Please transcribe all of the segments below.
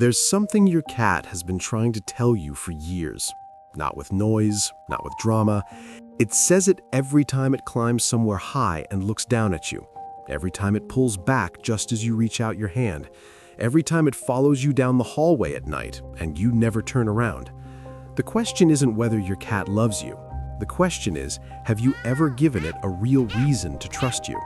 There's something your cat has been trying to tell you for years. Not with noise, not with drama. It says it every time it climbs somewhere high and looks down at you. Every time it pulls back just as you reach out your hand. Every time it follows you down the hallway at night and you never turn around. The question isn't whether your cat loves you. The question is, have you ever given it a real reason to trust you?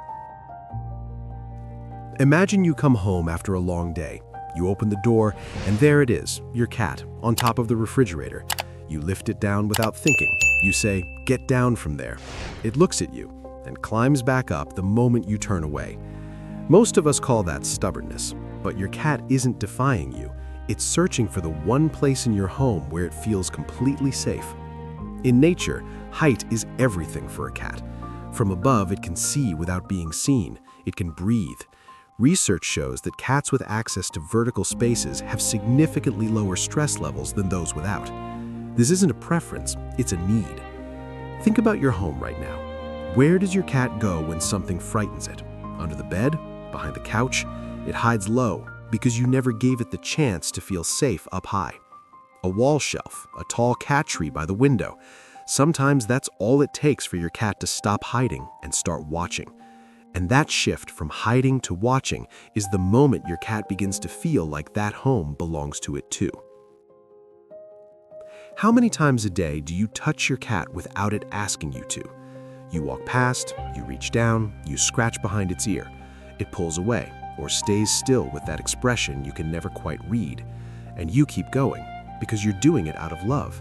Imagine you come home after a long day. You open the door, and there it is, your cat, on top of the refrigerator. You lift it down without thinking. You say, "Get down from there." It looks at you and climbs back up the moment you turn away. Most of us call that stubbornness, but your cat isn't defying you. It's searching for the one place in your home where it feels completely safe. In nature, height is everything for a cat. From above, it can see without being seen. It can breathe. Research shows that cats with access to vertical spaces have significantly lower stress levels than those without. This isn't a preference, it's a need. Think about your home right now. Where does your cat go when something frightens it? Under the bed? Behind the couch? It hides low because you never gave it the chance to feel safe up high. A wall shelf, a tall cat tree by the window. Sometimes that's all it takes for your cat to stop hiding and start watching. And that shift from hiding to watching is the moment your cat begins to feel like that home belongs to it too. How many times a day do you touch your cat without it asking you to? You walk past, you reach down, you scratch behind its ear. It pulls away or stays still with that expression you can never quite read. And you keep going because you're doing it out of love.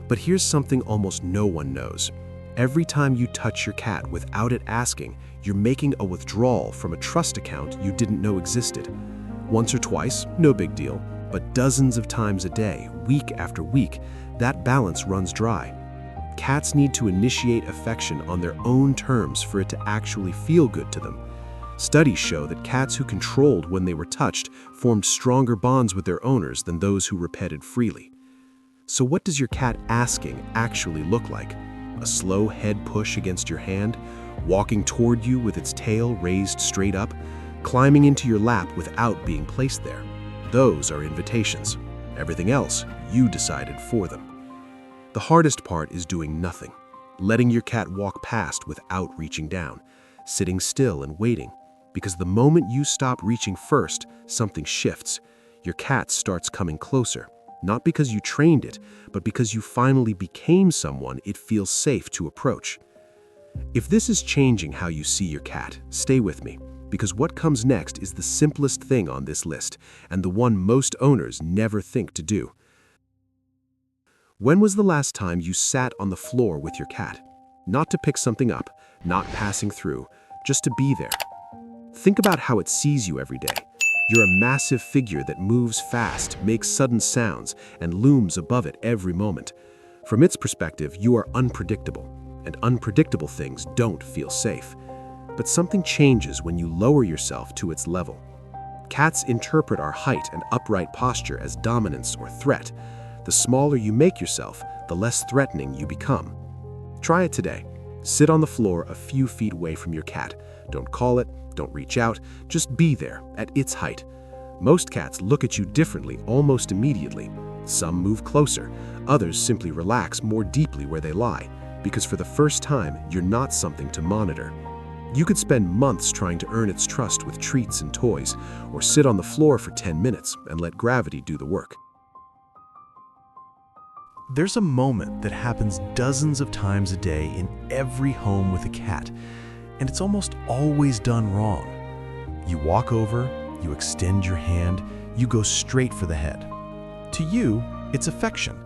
But here's something almost no one knows. Every time you touch your cat without it asking, you're making a withdrawal from a trust account you didn't know existed. Once or twice, no big deal, but dozens of times a day, week after week, that balance runs dry. Cats need to initiate affection on their own terms for it to actually feel good to them. Studies show that cats who controlled when they were touched formed stronger bonds with their owners than those who were petted freely. So what does your cat asking actually look like? A slow head push against your hand, walking toward you with its tail raised straight up, climbing into your lap without being placed there. Those are invitations. Everything else, you decided for them. The hardest part is doing nothing, letting your cat walk past without reaching down, sitting still and waiting, because the moment you stop reaching first, something shifts. Your cat starts coming closer. Not because you trained it, but because you finally became someone it feels safe to approach. If this is changing how you see your cat, stay with me, because what comes next is the simplest thing on this list, and the one most owners never think to do. When was the last time you sat on the floor with your cat? Not to pick something up, not passing through, just to be there. Think about how it sees you every day. You're a massive figure that moves fast, makes sudden sounds, and looms above it every moment. From its perspective, you are unpredictable, and unpredictable things don't feel safe. But something changes when you lower yourself to its level. Cats interpret our height and upright posture as dominance or threat. The smaller you make yourself, the less threatening you become. Try it today. Sit on the floor a few feet away from your cat. Don't call it, don't reach out, just be there, at its height. Most cats look at you differently almost immediately. Some move closer, others simply relax more deeply where they lie, because for the first time, you're not something to monitor. You could spend months trying to earn its trust with treats and toys, or sit on the floor for 10 minutes and let gravity do the work. There's a moment that happens dozens of times a day in every home with a cat, and it's almost always done wrong. You walk over, you extend your hand, you go straight for the head. To you, it's affection.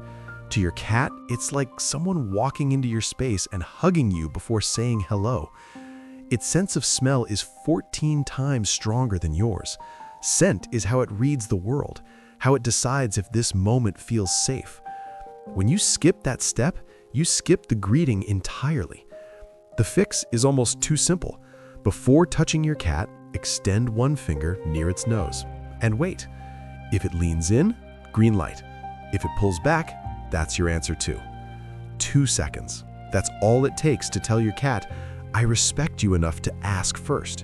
To your cat, it's like someone walking into your space and hugging you before saying hello. Its sense of smell is 14 times stronger than yours. Scent is how it reads the world, how it decides if this moment feels safe. When you skip that step, you skip the greeting entirely. The fix is almost too simple. Before touching your cat, extend one finger near its nose and wait. If it leans in, green light. If it pulls back, that's your answer too. 2 seconds. That's all it takes to tell your cat, I respect you enough to ask first.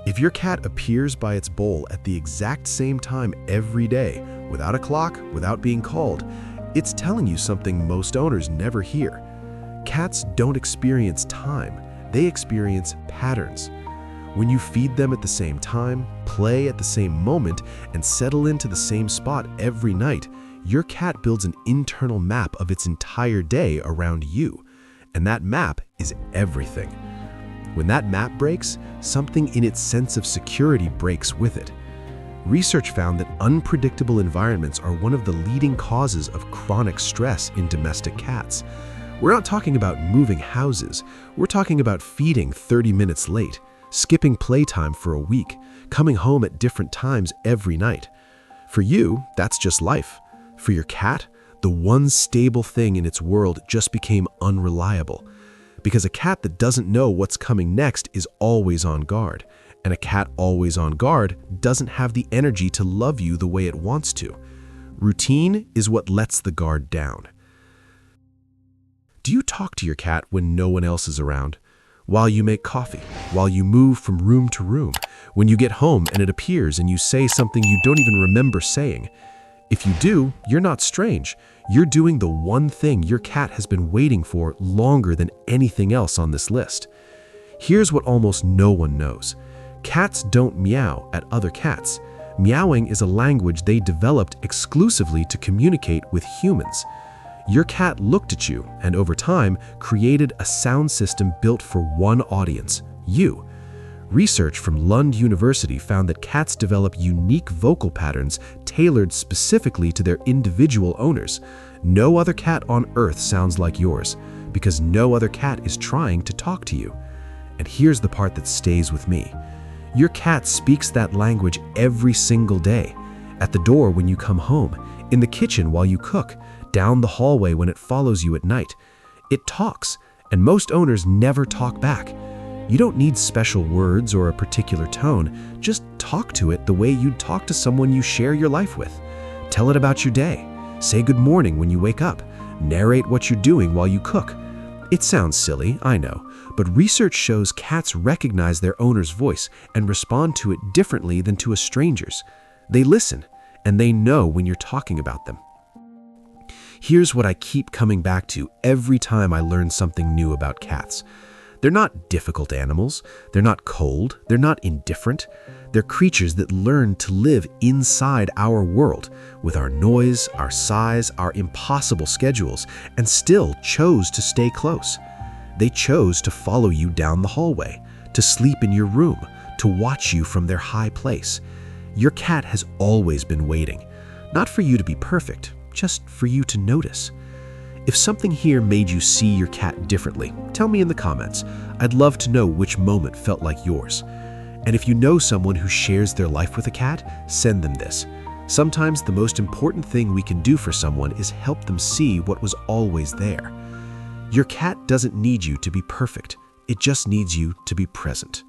If your cat appears by its bowl at the exact same time every day, without a clock, without being called, it's telling you something most owners never hear. Cats don't experience time, they experience patterns. When you feed them at the same time, play at the same moment, and settle into the same spot every night, your cat builds an internal map of its entire day around you. And that map is everything. When that map breaks, something in its sense of security breaks with it. Research found that unpredictable environments are one of the leading causes of chronic stress in domestic cats. We're not talking about moving houses. We're talking about feeding 30 minutes late, skipping playtime for a week, coming home at different times every night. For you, that's just life. For your cat, the one stable thing in its world just became unreliable. Because a cat that doesn't know what's coming next is always on guard. And a cat always on guard doesn't have the energy to love you the way it wants to. Routine is what lets the guard down. Do you talk to your cat when no one else is around? While you make coffee, while you move from room to room, when you get home and it appears and you say something you don't even remember saying? If you do, you're not strange. You're doing the one thing your cat has been waiting for longer than anything else on this list. Here's what almost no one knows. Cats don't meow at other cats. Meowing is a language they developed exclusively to communicate with humans. Your cat looked at you and over time created a sound system built for one audience, you. Research from Lund University found that cats develop unique vocal patterns tailored specifically to their individual owners. No other cat on earth sounds like yours, because no other cat is trying to talk to you. And here's the part that stays with me. Your cat speaks that language every single day. At the door when you come home, in the kitchen while you cook, down the hallway when it follows you at night. It talks, and most owners never talk back. You don't need special words or a particular tone. Just talk to it the way you'd talk to someone you share your life with. Tell it about your day. Say good morning when you wake up. Narrate what you're doing while you cook. It sounds silly, I know, but research shows cats recognize their owner's voice and respond to it differently than to a stranger's. They listen, and they know when you're talking about them. Here's what I keep coming back to every time I learn something new about cats. They're not difficult animals, they're not cold, they're not indifferent. They're creatures that learn to live inside our world, with our noise, our size, our impossible schedules, and still chose to stay close. They chose to follow you down the hallway, to sleep in your room, to watch you from their high place. Your cat has always been waiting, not for you to be perfect, just for you to notice. If something here made you see your cat differently, tell me in the comments. I'd love to know which moment felt like yours. And if you know someone who shares their life with a cat, send them this. Sometimes the most important thing we can do for someone is help them see what was always there. Your cat doesn't need you to be perfect. It just needs you to be present.